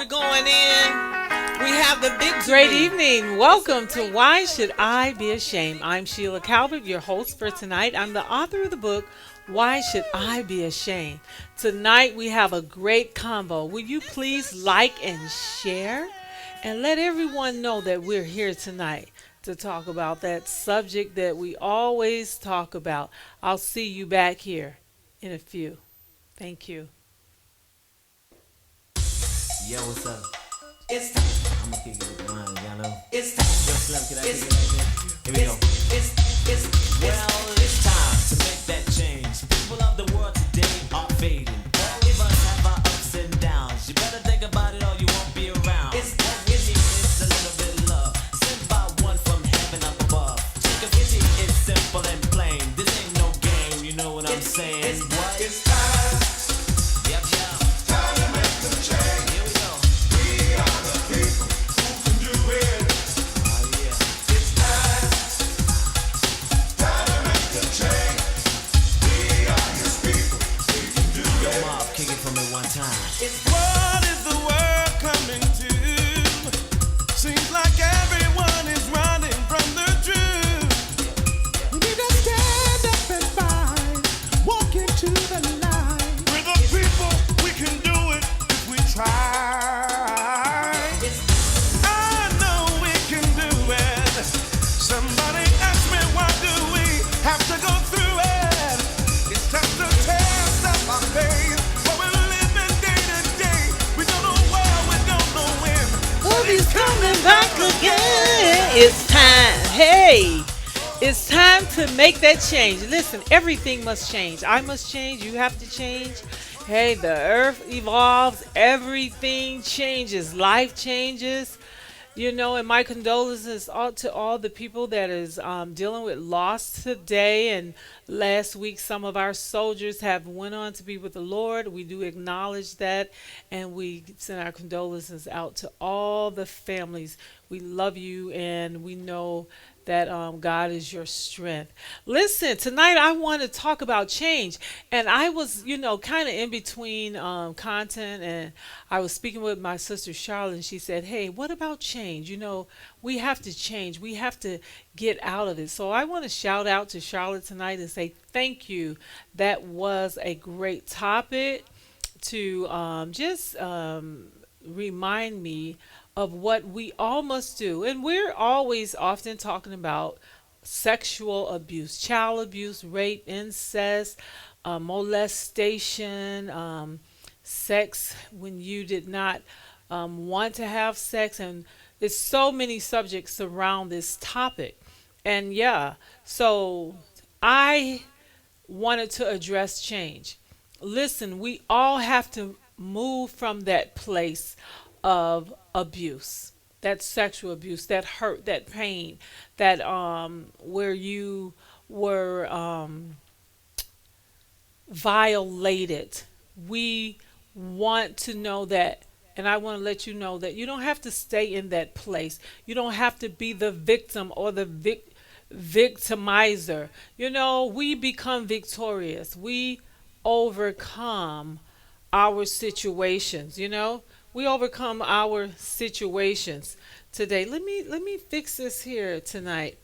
going in. We have the Great victory. evening. Welcome to Why Should I Be Ashamed? I'm Sheila Calvert, your host for tonight. I'm the author of the book, Why Should I Be Ashamed? Tonight we have a great combo. Will you please like and share? And let everyone know that we're here tonight to talk about that subject that we always talk about. I'll see you back here in a few. Thank you. Yo, what's up? It's time. I'ma kick it with mine, y'all know. It's time. Yo, Slim, can I kick it like this? Here we go. Well, it's time to make that change. People of the world today are fading. All of us have our ups and downs. You better think about it or you won't be around. It's All we need is a little bit of love, sent by one from heaven up above. Take a pity, it's simple and plain. This ain't no game, you know what I'm saying? What? It's time. Yep, yep. Time to make the change. Here we go. We are the people who can do it. Oh, yeah. It's time. Time to make the change. We are his people. We can do Yo, it. Mob, kick it for me one time. It's What is the world coming to? Seems like everyone is running from the truth. We need to stand up and fight, walk into the light. We're the people, we can do it if we try. I know we can do it. Somebody asked me why do we have to go through it? It's just a test of our faith. What we're living day to day. We don't know where, we don't know when. He's coming back again. It's time. Hey, it's time to make that change. Listen, everything must change. I must change. You have to change. Hey, the earth evolves. Everything changes. Life changes. And my condolences to all the people that is dealing with loss today and last week. Some of our soldiers have went on to be with the Lord. We do acknowledge that, and we send our condolences out to all the families. We love you, and we know that God is your strength. Listen, tonight I want to talk about change. And I was, kind of in between content, and I was speaking with my sister Charlotte, and she said, hey, what about change? We have to change. We have to get out of it. So I want to shout out to Charlotte tonight and say thank you. That was a great topic to just remind me of what we all must do. And we're always often talking about sexual abuse, child abuse, rape, incest, molestation, sex when you did not want to have sex. And there's so many subjects around this topic. And yeah, so I wanted to address change. Listen, we all have to move from that place of abuse, that sexual abuse, that hurt, that pain, that where you were violated. We want to know that, and I want to let you know that you don't have to stay in that place. You don't have to be the victim or the victimizer. We become victorious. We overcome our situations. We overcome our situations today. Let me fix this here tonight.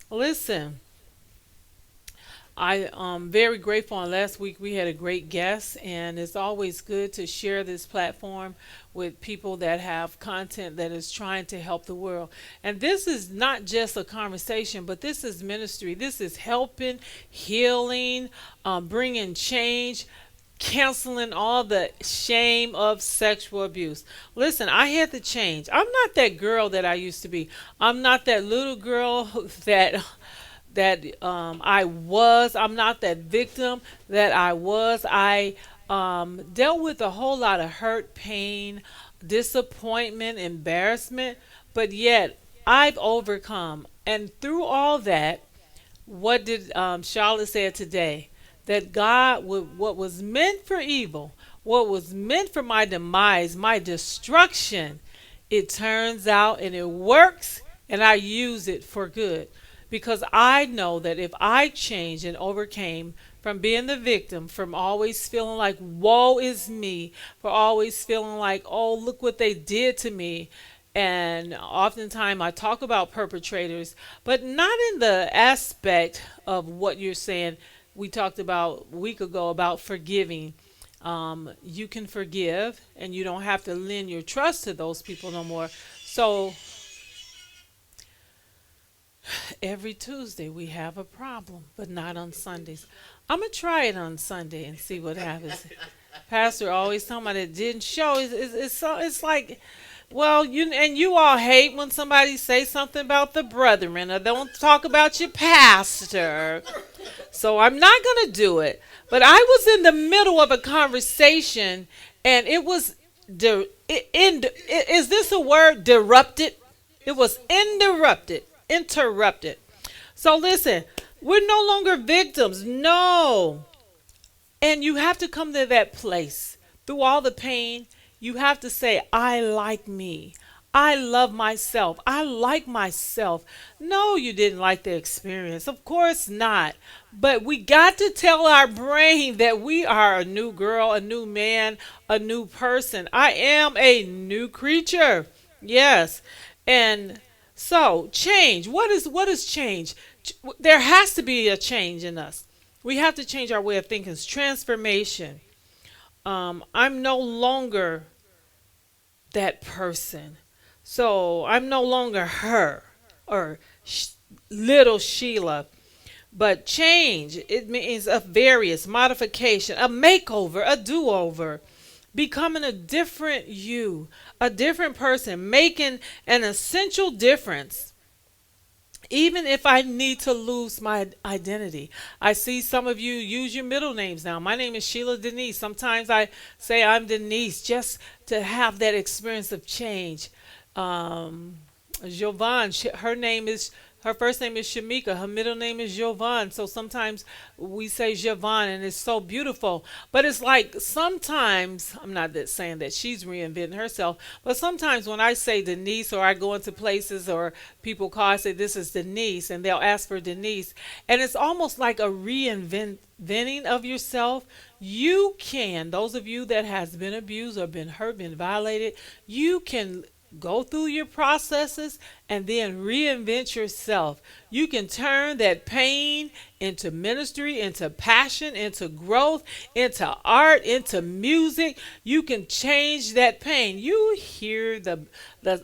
Listen, I am very grateful. And last week we had a great guest, and it's always good to share this platform with people that have content that is trying to help the world. And this is not just a conversation, but this is ministry. This is helping, healing, bringing change, canceling all the shame of sexual abuse. Listen, I had to change. I'm not that girl that I used to be. I'm not that little girl that I was. I'm not that victim that I was. I dealt with a whole lot of hurt, pain, disappointment, embarrassment, but yet I've overcome. And through all that, what did Charlotte say today? That God would, what was meant for evil, what was meant for my demise, my destruction, it turns out and it works, and I use it for good. Because I know that if I changed and overcame from being the victim, from always feeling like woe is me, for always feeling like, oh, look what they did to me. And oftentimes I talk about perpetrators, but not in the aspect of what you're saying. We talked about a week ago about forgiving. You can forgive, and you don't have to lend your trust to those people no more. So every Tuesday we have a problem, but not on Sundays. I'm gonna try it on Sunday and see what happens. Pastor always talking about it didn't show. It's like, well, you all hate when somebody say something about the brethren or don't talk about your pastor. So I'm not gonna do it. But I was in the middle of a conversation, and it was is this a word? Derupted. It was interrupted. So listen, we're no longer victims. No. And you have to come to that place through all the pain. You have to say, I like me. I love myself. I like myself. No, you didn't like the experience. Of course not. But we got to tell our brain that we are a new girl, a new man, a new person. I am a new creature. Yes. And so change. What is change? There has to be a change in us. We have to change our way of thinking. It's transformation. I'm no longer that person. So I'm no longer her or little Sheila. But change, it means a various modification, a makeover, a do-over, becoming a different you, a different person, making an essential difference. Even if I need to lose my identity. I see some of you use your middle names now. My name is Sheila Denise. Sometimes I say I'm Denise just to have that experience of change. Jovan, her first name is Shamika. Her middle name is Jovan. So sometimes we say Jovan, and it's so beautiful. But it's like sometimes, I'm not saying that she's reinventing herself, but sometimes when I say Denise, or I go into places or people call, I say this is Denise, and they'll ask for Denise. And it's almost like a reinventing of yourself. You can, those of you that has been abused or been hurt, been violated, you can go through your processes and then reinvent yourself. You can turn that pain into ministry, into passion, into growth, into art, into music. You can change that pain. You hear the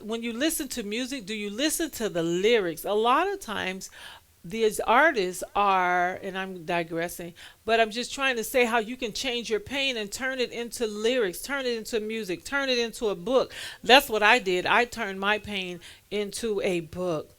when you listen to music, do you listen to the lyrics? A lot of times these artists are, and I'm digressing, but I'm just trying to say how you can change your pain and turn it into lyrics, turn it into music, turn it into a book. That's what I did. I turned my pain into a book.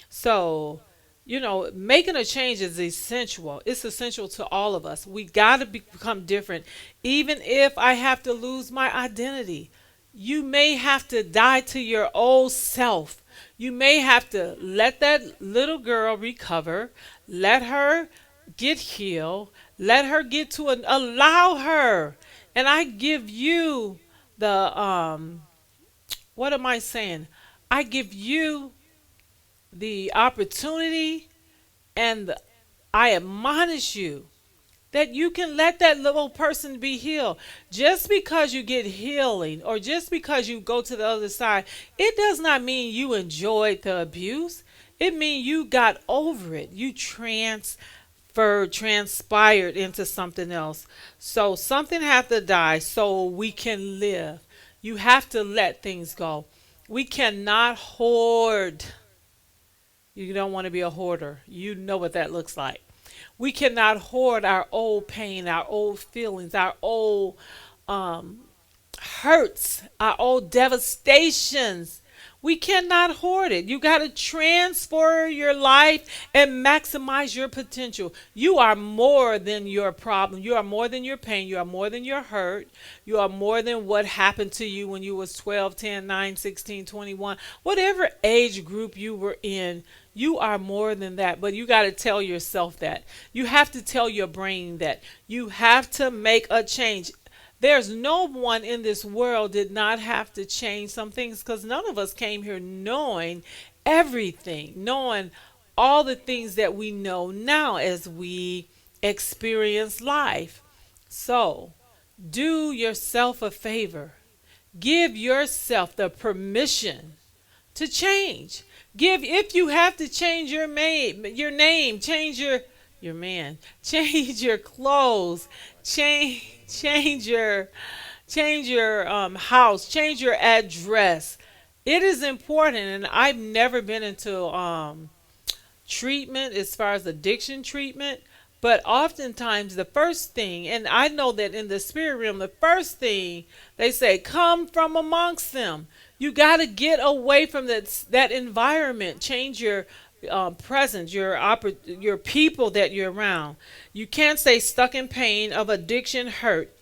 So, making a change is essential. It's essential to all of us. We got to become different. Even if I have to lose my identity, you may have to die to your old self. You may have to let that little girl recover, let her get healed, let her get to allow her. And I give you what am I saying? I give you the opportunity, and I admonish you that you can let that little person be healed. Just because you get healing or just because you go to the other side, it does not mean you enjoyed the abuse. It means you got over it. You transpired into something else. So something has to die so we can live. You have to let things go. We cannot hoard. You don't want to be a hoarder. You know what that looks like. We cannot hoard our old pain, our old feelings, our old hurts, our old devastations. We cannot hoard it. You got to transfer your life and maximize your potential. You are more than your problem. You are more than your pain. You are more than your hurt. You are more than what happened to you when you was 12, 10, 9, 16, 21. Whatever age group you were in, you are more than that. But you got to tell yourself that. You have to tell your brain that. You have to make a change. There's no one in this world did not have to change some things, because none of us came here knowing everything, knowing all the things that we know now as we experience life. So, do yourself a favor. Give yourself the permission to change. Give if you have to change your name, change your man, change your clothes, change your house, change your address. It is important, and I've never been into treatment as far as addiction treatment. But oftentimes, the first thing, and I know that in the spirit realm, the first thing they say, come from amongst them. You got to get away from that environment. Change your presence, your people that you're around. You can't stay stuck in pain of addiction, hurt.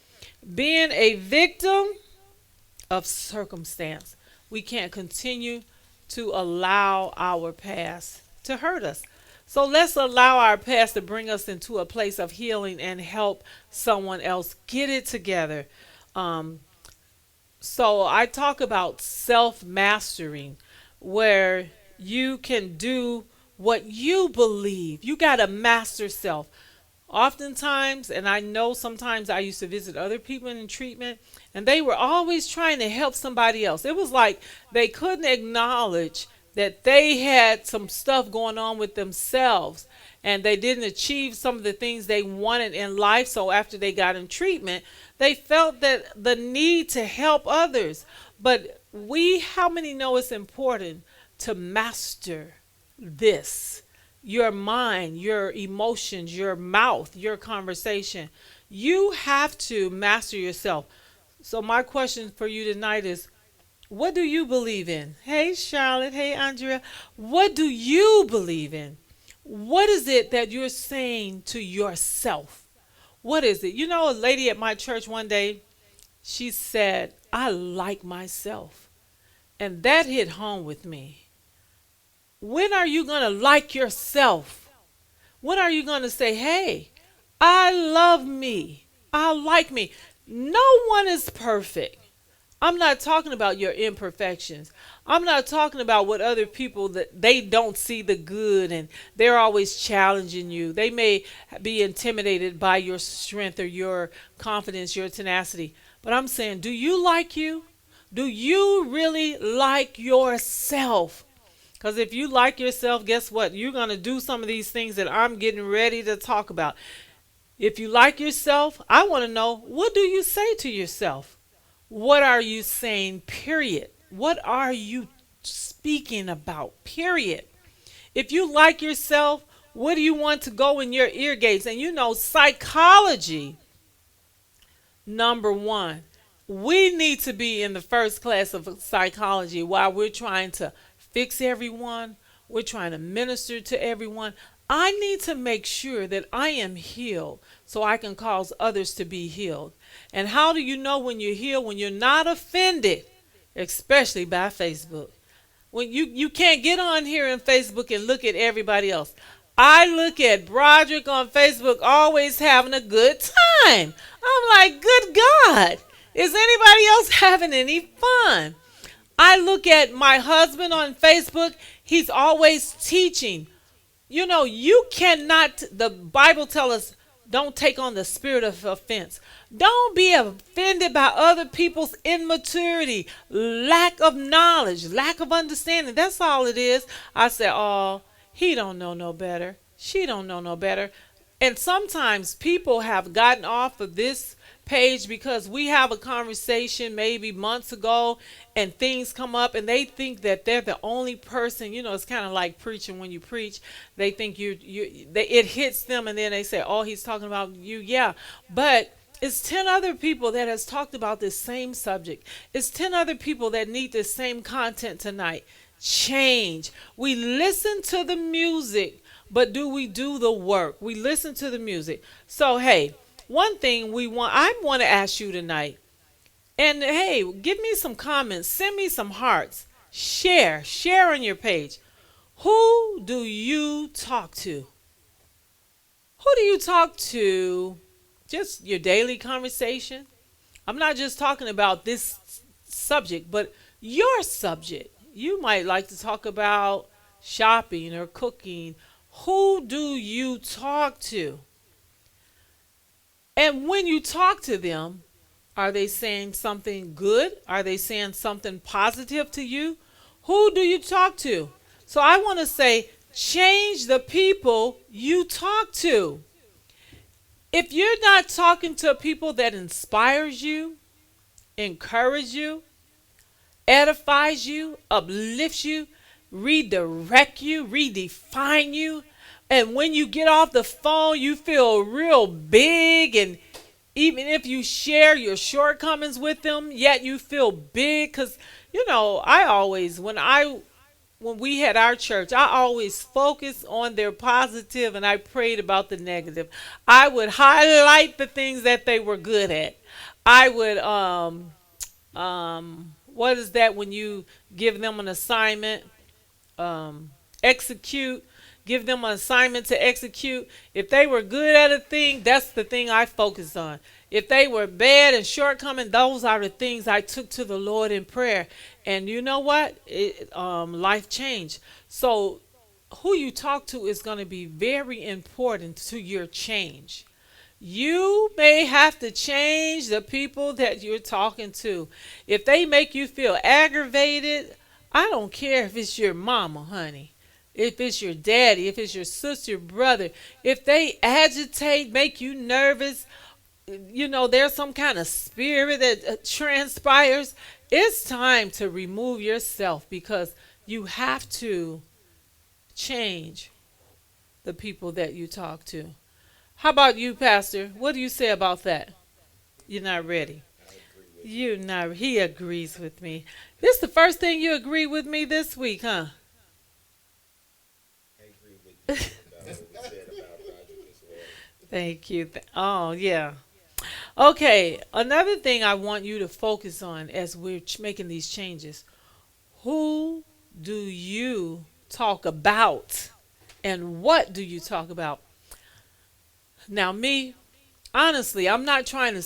Being a victim of circumstance, we can't continue to allow our past to hurt us. So let's allow our past to bring us into a place of healing and help someone else get it together. So I talk about self-mastering, where you can do what you believe. You got to master self. Oftentimes, and I know sometimes I used to visit other people in treatment, and they were always trying to help somebody else. It was like they couldn't acknowledge that they had some stuff going on with themselves, and they didn't achieve some of the things they wanted in life. So after they got in treatment, they felt that the need to help others. But how many know it's important to master this? Your mind, your emotions, your mouth, your conversation. You have to master yourself. So my question for you tonight is, what do you believe in? Hey, Charlotte. Hey, Andrea. What do you believe in? What is it that you're saying to yourself? What is it? You know, a lady at my church one day, she said, I like myself. And that hit home with me. When are you going to like yourself? When are you going to say, hey, I love me. I like me. No one is perfect. I'm not talking about your imperfections. I'm not talking about what other people that they don't see the good and they're always challenging you. They may be intimidated by your strength or your confidence, your tenacity. But I'm saying, do you like you? Do you really like yourself? Because if you like yourself, guess what? You're going to do some of these things that I'm getting ready to talk about. If you like yourself, I want to know, what do you say to yourself? What are you saying, period? What are you speaking about, period? If you like yourself, what do you want to go in your ear gates? And you know, psychology, number one, we need to be in the first class of psychology while we're trying to fix everyone. We're trying to minister to everyone. I need to make sure that I am healed so I can cause others to be healed. And how do you know when you're healed? When you're not offended, especially by Facebook. When you can't get on here in Facebook and look at everybody else. I look at Broderick on Facebook always having a good time. I'm like, good God, is anybody else having any fun? I look at my husband on Facebook. He's always teaching. You know, you cannot, the Bible tells us, don't take on the spirit of offense. Don't be offended by other people's immaturity, lack of knowledge, lack of understanding. That's all it is. I say, oh, he don't know no better. She don't know no better. And sometimes people have gotten off of this page because we have a conversation maybe months ago and things come up and they think that they're the only person. You know, it's kind of like preaching. When you preach, they think it hits them and then they say, oh, he's talking about you. Yeah, but it's 10 other people that has talked about this same subject. It's 10 other people that need this same content tonight. Change. We listen to the music, but do we do the work? We listen to the music. So, hey, one thing I want to ask you tonight, and hey, give me some comments, send me some hearts, share on your page. Who do you talk to? Who do you talk to? Just your daily conversation. I'm not just talking about this subject, but your subject. You might like to talk about shopping or cooking. Who do you talk to? And when you talk to them, are they saying something good? Are they saying something positive to you? Who do you talk to? So I want to say, change the people you talk to. If you're not talking to people that inspires you, encourage you, edifies you, uplifts you, redirect you, redefine you, and when you get off the phone, you feel real big, and even if you share your shortcomings with them, yet you feel big. Because I always, when we had our church, I always focused on their positive and I prayed about the negative. I would highlight the things that they were good at. I would what is that when you give them an assignment? Execute. Give them an assignment to execute. If they were good at a thing, that's the thing I focused on. If they were bad and shortcoming, those are the things I took to the Lord in prayer. And you know what? Life changed. So who you talk to is going to be very important to your change. You may have to change the people that you're talking to. If they make you feel aggravated, I don't care if it's your mama, honey. If it's your daddy, if it's your sister, brother, if they agitate, make you nervous, there's some kind of spirit that transpires, it's time to remove yourself because you have to change the people that you talk to. How about you, Pastor? What do you say about that? You're not ready. You're not. He agrees with me. This is the first thing you agree with me this week, huh? I agree with you about what you said about Roger as well. Thank you. Oh, yeah. Okay, another thing I want you to focus on as we're making these changes. Who do you talk about? And what do you talk about? Now, me, honestly, I'm not trying to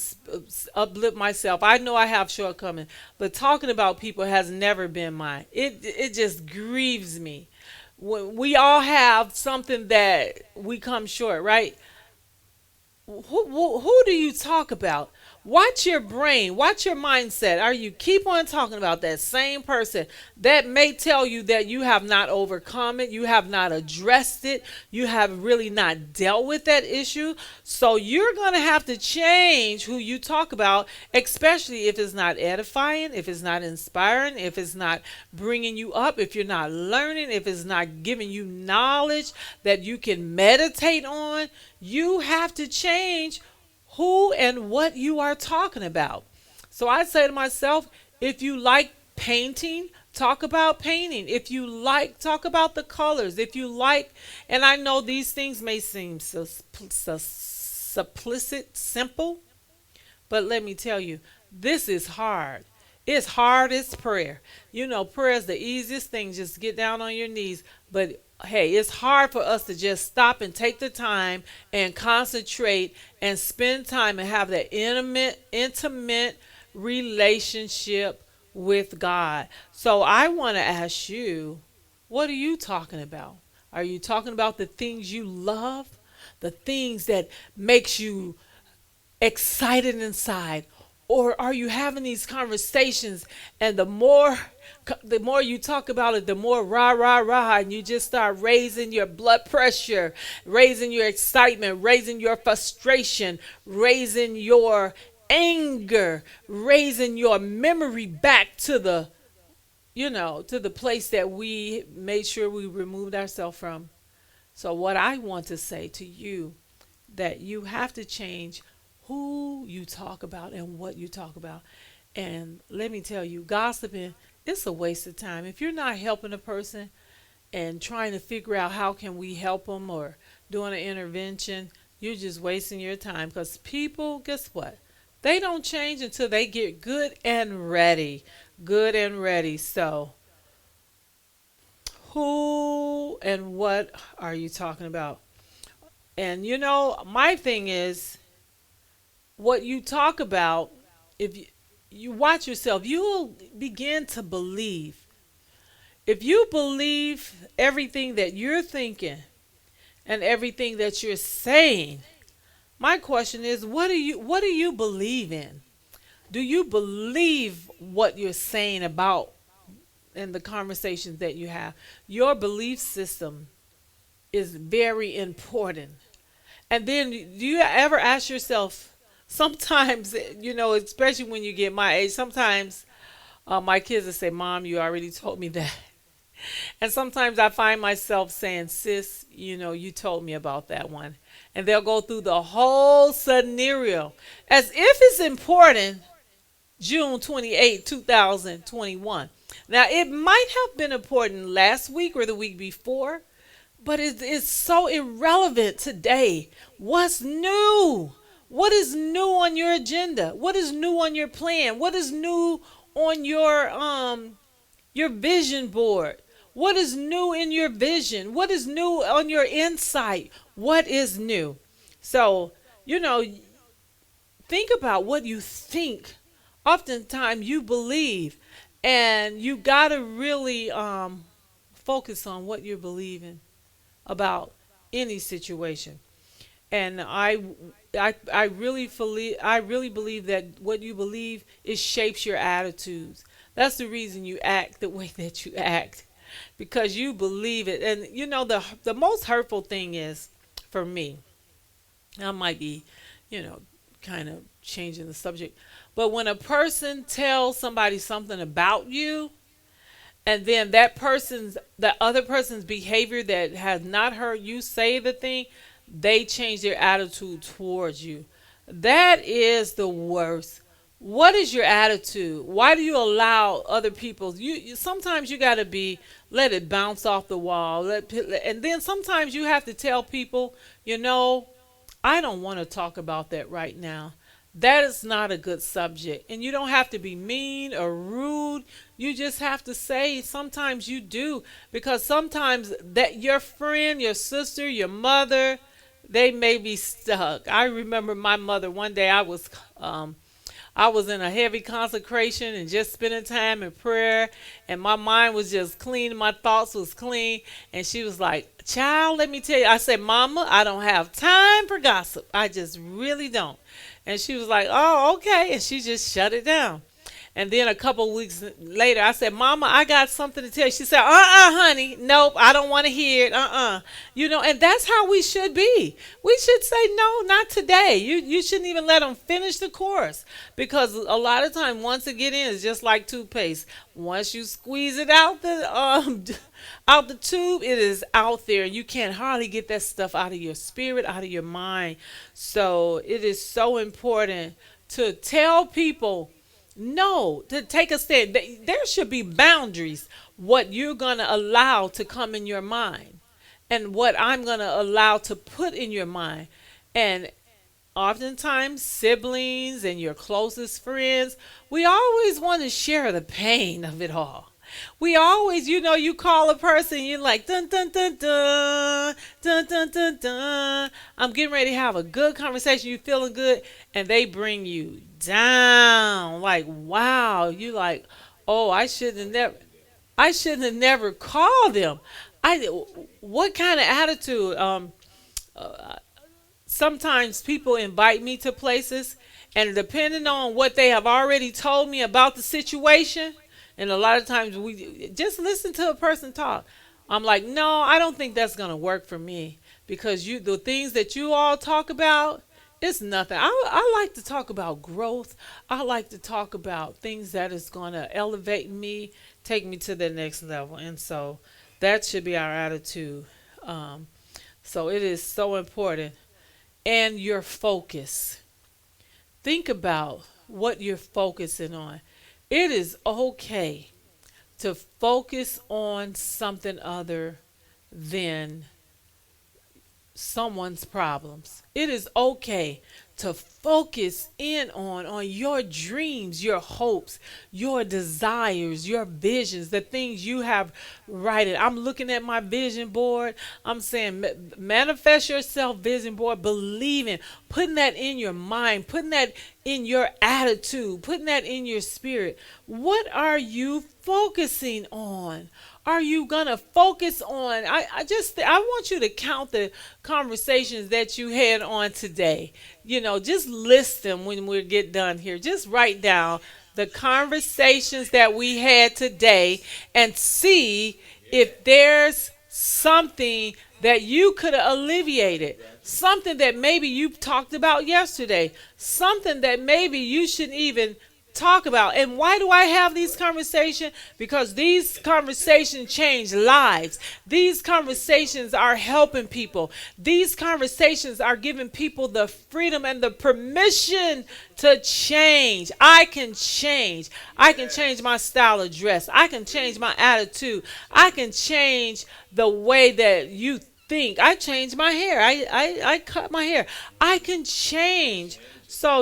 uplift myself. I know I have shortcomings, but talking about people has never been mine. It just grieves me. We all have something that we come short, right? Who do you talk about? Watch your brain. Watch your mindset. Are you keep on talking about that same person that may tell you that you have not overcome it, you have not addressed it, you have really not dealt with that issue? So you're going to have to change who you talk about, especially if it's not edifying, if it's not inspiring, if it's not bringing you up, if you're not learning, if it's not giving you knowledge that you can meditate on. You have to change who and what you are talking about. So I say to myself, if you like painting, talk about painting. If you like, talk about the colors. If you like, and I know these things may seem so simplistic, simple, but let me tell you, this is hard. It's hard as prayer. Prayer is the easiest thing. Just get down on your knees. But hey, it's hard for us to just stop and take the time and concentrate and spend time and have that intimate relationship with God. So I want to ask you, what are you talking about? Are you talking about the things you love? The things that makes you excited inside? Or are you having these conversations and the more you talk about it, the more rah, rah, rah, and you just start raising your blood pressure, raising your excitement, raising your frustration, raising your anger, raising your memory back to the, to the place that we made sure we removed ourselves from. So what I want to say to you, that you have to change who you talk about and what you talk about. And let me tell you, gossiping, it's a waste of time. If you're not helping a person and trying to figure out how can we help them or doing an intervention, you're just wasting your time. Because people, guess what? They don't change until they get good and ready. Good and ready. So who and what are you talking about? And my thing is, what you talk about, if you watch yourself, you'll begin to believe. If you believe everything that you're thinking and everything that you're saying, My question is, what do you believe in? Do you believe what you're saying about in the conversations that you have? Your belief system is very important. And then do you ever ask yourself, sometimes, especially when you get my age, sometimes my kids will say, Mom, you already told me that. And sometimes I find myself saying, Sis, you told me about that one. And they'll go through the whole scenario as if it's important. June 28, 2021. Now, it might have been important last week or the week before, but it's so irrelevant today. What's new? What is new on your agenda? What is new on your plan? What is new on your vision board? What is new in your vision? What is new on your insight? What is new? So, you know, think about what you think. Oftentimes you believe, and you got to really focus on what you're believing about any situation. And I really believe that what you believe, it shapes your attitudes. That's the reason you act the way that you act, because you believe it. And the most hurtful thing is, for me, I might be, kind of changing the subject, but when a person tells somebody something about you, and then that other person's behavior that has not heard you say the thing, they change their attitude towards you. That is the worst. What is your attitude? Why do you allow other people? Sometimes you got to let it bounce off the wall. And then sometimes you have to tell people, I don't want to talk about that right now. That is not a good subject. And you don't have to be mean or rude. You just have to say, sometimes you do. Because sometimes that your friend, your sister, your mother, they may be stuck. I remember my mother, one day I was in a heavy consecration and just spending time in prayer, and my mind was just clean, my thoughts was clean, and she was like, "Child, let me tell you." I said, "Mama, I don't have time for gossip. I just really don't." And she was like, "Oh, okay," and she just shut it down. And then a couple weeks later, I said, "Mama, I got something to tell you." She said, honey, nope, I don't want to hear it, and that's how we should be. We should say, no, not today. You shouldn't even let them finish the course, because a lot of time, once it get in, it's just like toothpaste. Once you squeeze it out out the tube, it is out there. You can't hardly get that stuff out of your spirit, out of your mind. So it is so important to tell people no, to take a stand. There should be boundaries, what you're going to allow to come in your mind and what I'm going to allow to put in your mind. And oftentimes, siblings and your closest friends, we always want to share the pain of it all. We always, you call a person, you're like, dun, dun, dun, dun, dun, dun, dun, dun. I'm getting ready to have a good conversation. You feeling good, and they bring you down. Like, wow, you like, oh, I shouldn't have never called them. What kind of attitude? Sometimes people invite me to places, and depending on what they have already told me about the situation, and a lot of times we just listen to a person talk. I'm like, no, I don't think that's gonna work for me, because the things that you all talk about, it's nothing. I like to talk about growth. I like to talk about things that is gonna elevate me, take me to the next level, and so that should be our attitude. So it is so important, and your focus. Think about what you're focusing on. It is okay to focus on something other than someone's problems. It is okay to focus in on your dreams, your hopes, your desires, your visions, the things you have righted. I'm looking at my vision board. I'm saying manifest yourself vision board, believing, putting that in your mind, putting that in your attitude, putting that in your spirit. What are you focusing on? Are you gonna focus on? I want you to count the conversations that you had on today. Just list them when we get done here. Just write down the conversations that we had today and see if there's something that you could have alleviated, something that maybe you talked about yesterday, something that maybe you shouldn't even talk about. And why do I have these conversations? Because these conversations change lives. These conversations are helping people. These conversations are giving people the freedom and the permission to change. I can change. I can change my style of dress. I can change my attitude. I can change the way that you think. I changed my hair. I cut my hair. I can change. So,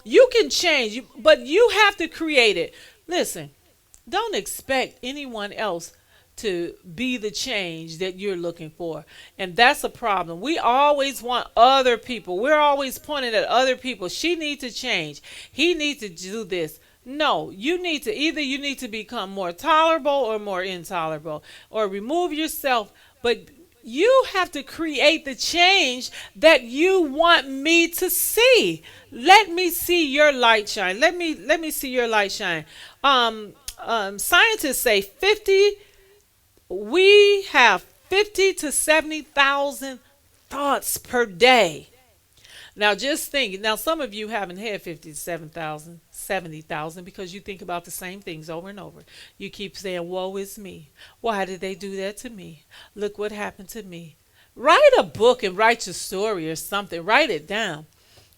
you can change, but you have to create it. Listen, don't expect anyone else to be the change that you're looking for. And that's a problem. We always want other people. We're always pointing at other people. She needs to change. He needs to do this. No, you need to become more tolerable or more intolerable, or remove yourself. But you have to create the change that you want me to see. Let me see your light shine. Let me see your light shine. Scientists say we have 50 to 70,000 thoughts per day. Now just think. Now some of you haven't had 50 to 70,000 because you think about the same things over and over. You keep saying, woe is me. Why did they do that to me? Look what happened to me. Write a book and write your story or something. Write it down.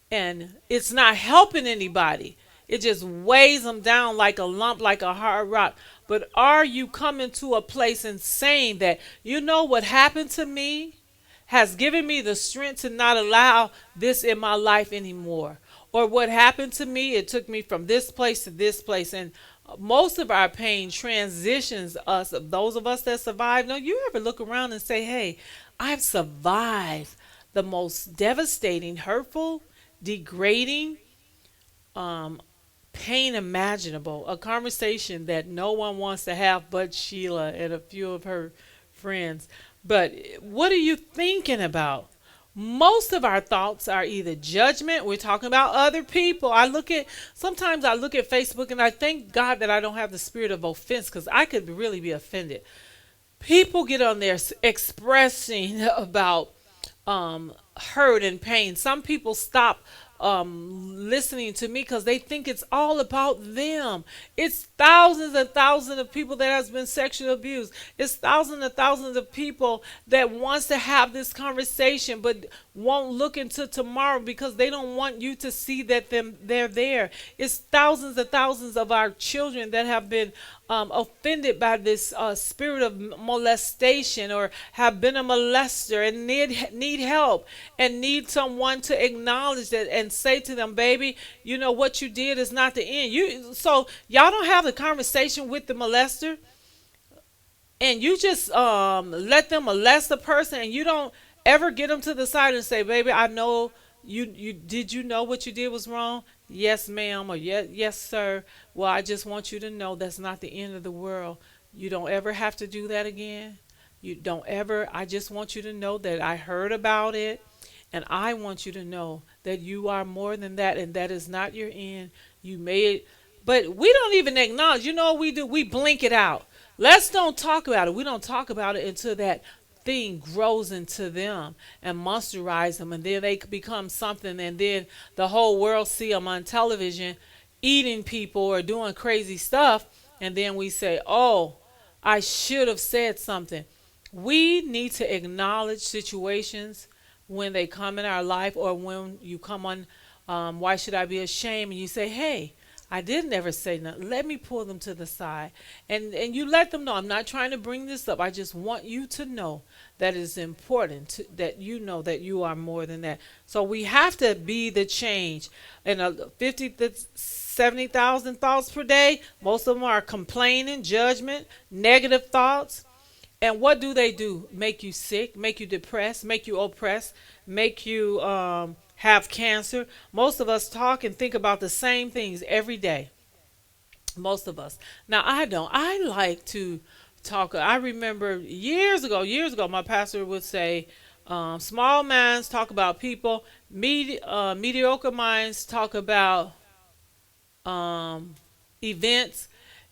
And it's not helping anybody. It just weighs them down like a lump, like a hard rock. But are you coming to a place and saying that, what happened to me has given me the strength to not allow this in my life anymore? Or what happened to me, it took me from this place to this place. And most of our pain transitions us, those of us that survive. Now, you ever look around and say, hey, I've survived the most devastating, hurtful, degrading pain imaginable. A conversation that no one wants to have but Sheila and a few of her friends. But what are you thinking about? Most of our thoughts are either judgment. We're talking about other people. Sometimes I look at Facebook and I thank God that I don't have the spirit of offense, because I could really be offended. People get on there expressing about hurt and pain. Some people stop listening to me because they think it's all about them. It's thousands and thousands of people that has been sexually abused. It's thousands and thousands of people that wants to have this conversation but won't look into tomorrow because they don't want you to see that they're there. It's thousands and thousands of our children that have been offended by this spirit of molestation, or have been a molester and need help and need someone to acknowledge that and say to them, baby, what you did is not the end. So y'all don't have the conversation with the molester, and you just let them molest the person, and you don't ever get them to the side and say, baby, I know did you know what you did was wrong? Yes, ma'am, or yes, sir. Well, I just want you to know that's not the end of the world. You don't ever have to do that again. I just want you to know that I heard about it, and I want you to know that you are more than that, and that is not your end. You made, but we don't even acknowledge. You know what we do? We blink it out. Let's don't talk about it. We don't talk about it until that thing grows into them and monsterize them, and then they become something, and then the whole world see them on television eating people or doing crazy stuff, and then we say, oh, I should have said something. We need to acknowledge situations when they come in our life, or when you come on Why Should I Be Ashamed, and you say, hey, I didn't ever say nothing. Let me pull them to the side. And you let them know. I'm not trying to bring this up. I just want you to know that it's important that you know that you are more than that. So we have to be the change. And 50 to 70,000 thoughts per day, most of them are complaining, judgment, negative thoughts. And what do? Make you sick, make you depressed, make you oppressed, make you have cancer. Most of us talk and think about the same things every day. Most of us. Now I don't. I like to talk. I remember years ago, my pastor would say, small minds talk about people, mediocre minds talk about events,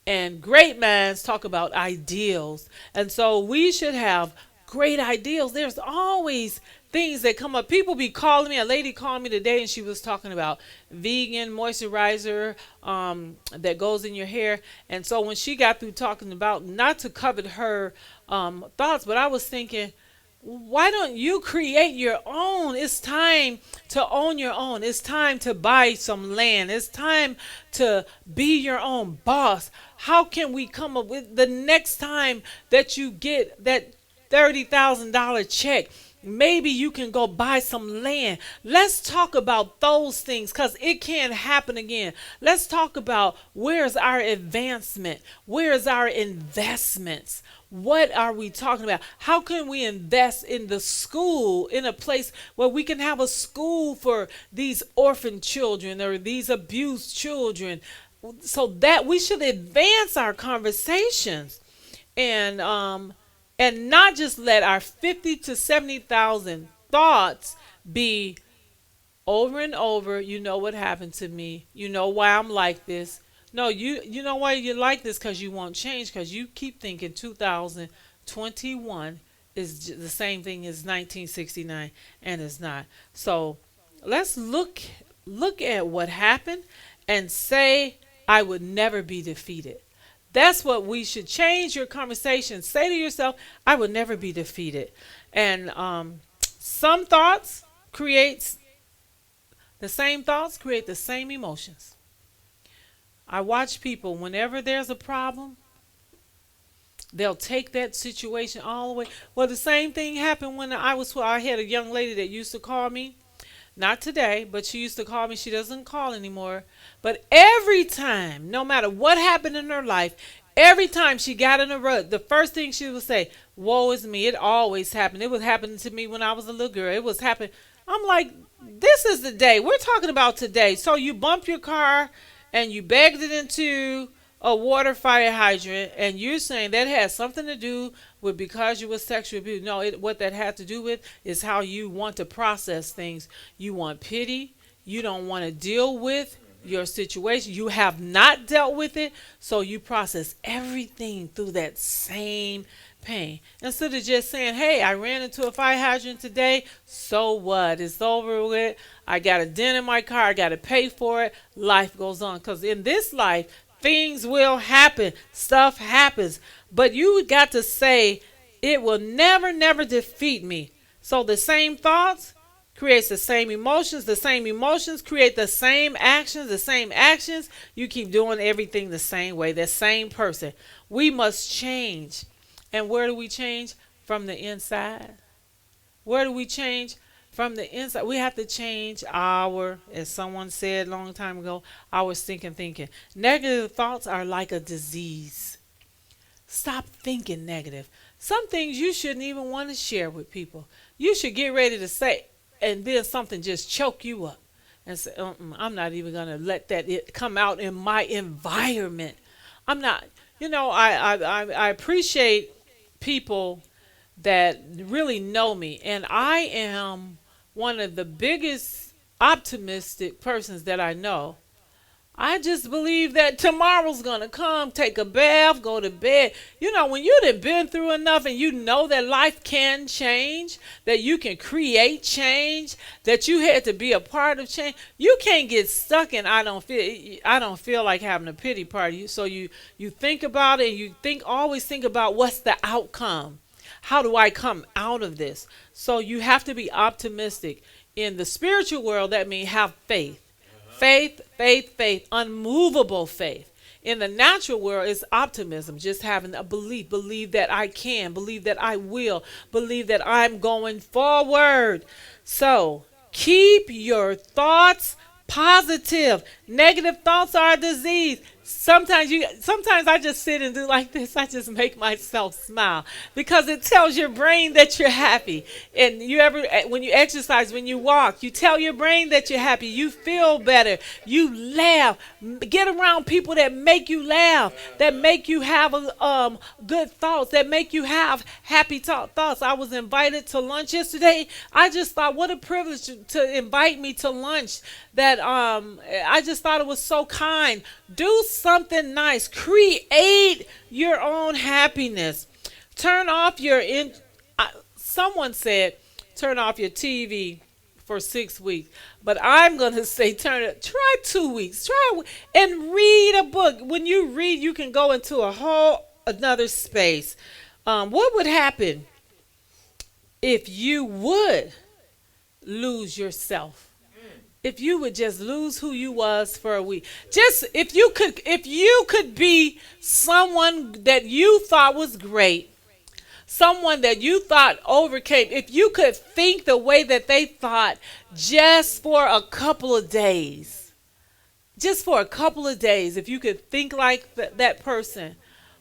and great minds talk about ideals. And so we should have great ideals. There's always things that come up. People be calling me. A lady called me today and she was talking about vegan moisturizer that goes in your hair. And so when she got through talking about, not to covet her thoughts, but I was thinking, why don't you create your own? It's time to own your own. It's time to buy some land. It's time to be your own boss. How can we come up with the next time that you get that $30,000 check? Maybe you can go buy some land. Let's talk about those things because it can't happen again. Let's talk about where's our advancement? Where's our investments? What are we talking about? How can we invest in the school, in a place where we can have a school for these orphan children or these abused children, so that we should advance our conversations and not just let our 50 to 70,000 thoughts be over and over. You know what happened to me. You know why I'm like this. No, you know why you like this, because you won't change, because you keep thinking 2021 is the same thing as 1969, and it's not. So let's look at what happened and say, I would never be defeated. That's what we should change your conversation. Say to yourself, I would never be defeated. And some thoughts create the same emotions. I watch people, whenever there's a problem, they'll take that situation all the way. Well, the same thing happened when I had a young lady that used to call me. Not today, but she used to call me. She doesn't call anymore. But every time, no matter what happened in her life, every time she got in a rut, the first thing she would say, woe is me. It always happened. It was happening to me when I was a little girl. It was happening. I'm like, this is the day. We're talking about today. So you bump your car and you bagged it into a water fire hydrant, and you're saying that has something to do with because you were sexually abused. No, what that had to do with is how you want to process things. You want pity. You don't want to deal with your situation. You have not dealt with it, so you process everything through that same pain. Instead of just saying, hey, I ran into a fire hydrant today, so what? It's over with. I got a dent in my car. I got to pay for it. Life goes on. Because in this life, things will happen. Stuff happens. But you got to say, it will never, never defeat me. So the same thoughts creates the same emotions. The same emotions create the same actions. The same actions. You keep doing everything the same way. The same person. We must change. And where do we change? From the inside. Where do we change? From the inside. We have to change as someone said a long time ago, our stinking thinking. Negative thoughts are like a disease. Stop thinking negative. Some things you shouldn't even want to share with people. You should get ready to say, and then something just choke you up. And say, I'm not even going to let it come out in my environment. I'm not, I appreciate people that really know me. And I am one of the biggest optimistic persons that I know. I just believe that tomorrow's going to come, take a bath, go to bed. When you've been through enough and you know that life can change, that you can create change, that you had to be a part of change, you can't get stuck in I don't feel like having a pity party. So you think about it, and you always think about what's the outcome. How do I come out of this? So you have to be optimistic. In the spiritual world, that means have faith. Faith, faith, faith, unmovable faith. In the natural world, it's optimism, just having a belief, believe that I can, believe that I will, believe that I'm going forward. So keep your thoughts positive. Negative thoughts are a disease. Sometimes I just sit and do like this. I just make myself smile because it tells your brain that you're happy. And when you exercise, when you walk, you tell your brain that you're happy. You feel better. You laugh. Get around people that make you laugh, that make you have good thoughts, that make you have happy thoughts. I was invited to lunch yesterday. I just thought, what a privilege to invite me to lunch. That I just thought it was so kind. Do something nice. Create your own happiness. Turn off someone said turn off your TV for 6 weeks. But I'm going to say try 2 weeks. And read a book. When you read, you can go into a whole another space. What would happen if you would lose yourself? If you would just lose who you was for a week. Just if you could be someone that you thought was great, someone that you thought overcame, if you could think the way that they thought just for a couple of days. Just for a couple of days, if you could think like that person.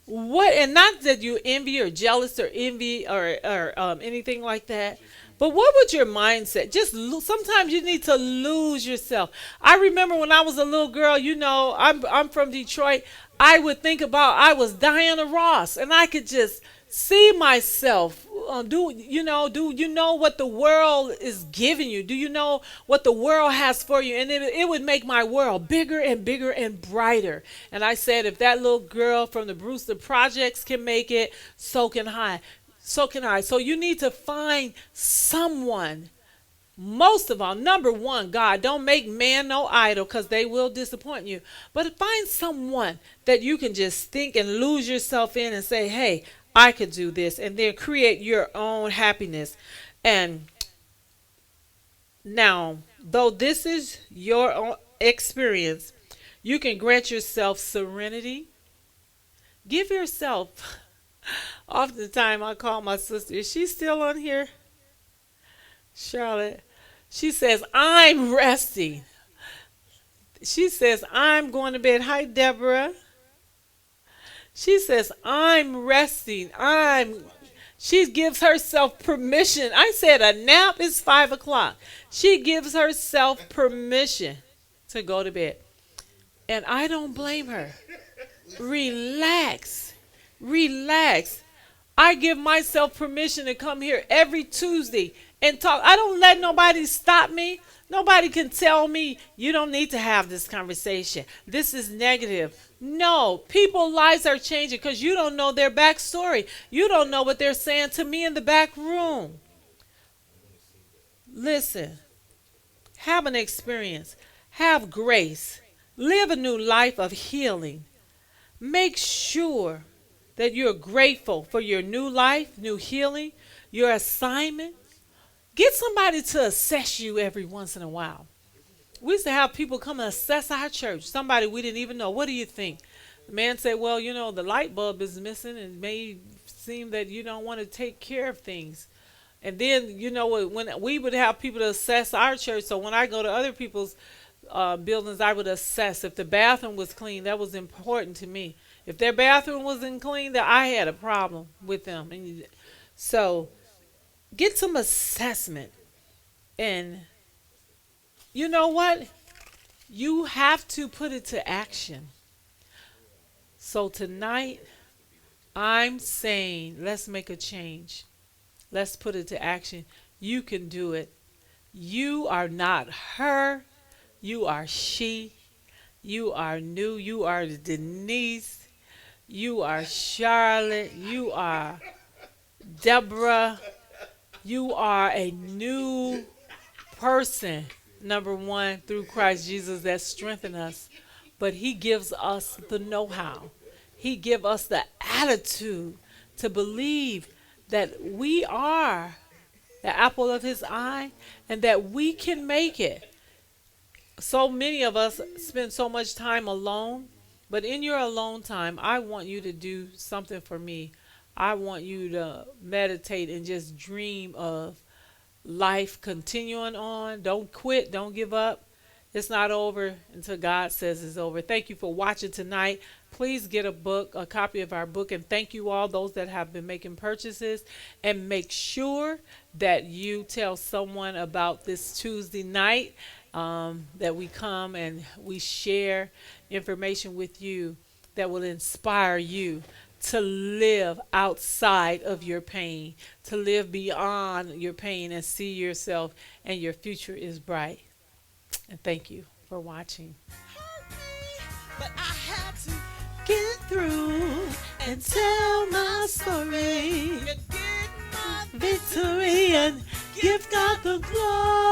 And not that you envy or jealous or envy or anything like that. But what would your mindset? Sometimes you need to lose yourself. I remember when I was a little girl, I'm from Detroit. I would think about I was Diana Ross, and I could just see myself. Do you know what the world is giving you? Do you know what the world has for you? And it would make my world bigger and bigger and brighter. And I said, if that little girl from the Brewster Projects can make it, so can I. So can I. So you need to find someone. Most of all, number one, God, don't make man no idol because they will disappoint you. But find someone that you can just think and lose yourself in and say, hey, I could do this. And then create your own happiness. And now, though this is your own experience, you can grant yourself serenity. Give yourself... Oftentimes I call my sister. Is she still on here? Charlotte. She says, I'm resting. She says, I'm going to bed. Hi, Deborah. She says, I'm resting. She gives herself permission. I said a nap is 5 o'clock. She gives herself permission to go to bed. And I don't blame her. Relax. Relax. I give myself permission to come here every Tuesday and talk. I don't let nobody stop me. Nobody can tell me you don't need to have this conversation. This is negative. No, people's lives are changing because you don't know their backstory. You don't know what they're saying to me in the back room. Listen, have an experience. Have grace. Live a new life of healing. Make sure that you're grateful for your new life, new healing, your assignment. Get somebody to assess you every once in a while. We used to have people come and assess our church. Somebody we didn't even know. What do you think? The man said, well, the light bulb is missing and it may seem that you don't want to take care of things. And then, when we would have people to assess our church, so when I go to other people's buildings, I would assess if the bathroom was clean. That was important to me. If their bathroom wasn't clean, that I had a problem with them. And so get some assessment. And you know what? You have to put it to action. So tonight, I'm saying, let's make a change. Let's put it to action. You can do it. You are not her. You are she. You are new. You are Denise. You are Charlotte. You are Deborah. You are a new person, number one, through Christ Jesus that strengthens us. But he gives us the know-how. He gives us the attitude to believe that we are the apple of his eye and that we can make it. So many of us spend so much time alone, but in your alone time, I want you to do something for me. I want you to meditate and just dream of life continuing on. Don't quit, don't give up. It's not over until God says it's over. Thank you for watching tonight. Please get a book, a copy of our book, and thank you all those that have been making purchases. And make sure that you tell someone about this Tuesday night, that we come and we share information with you that will inspire you to live outside of your pain, to live beyond your pain and see yourself and your future is bright. And thank you for watching. But I had to Get through and tell my story. get my Victory and give God the glory.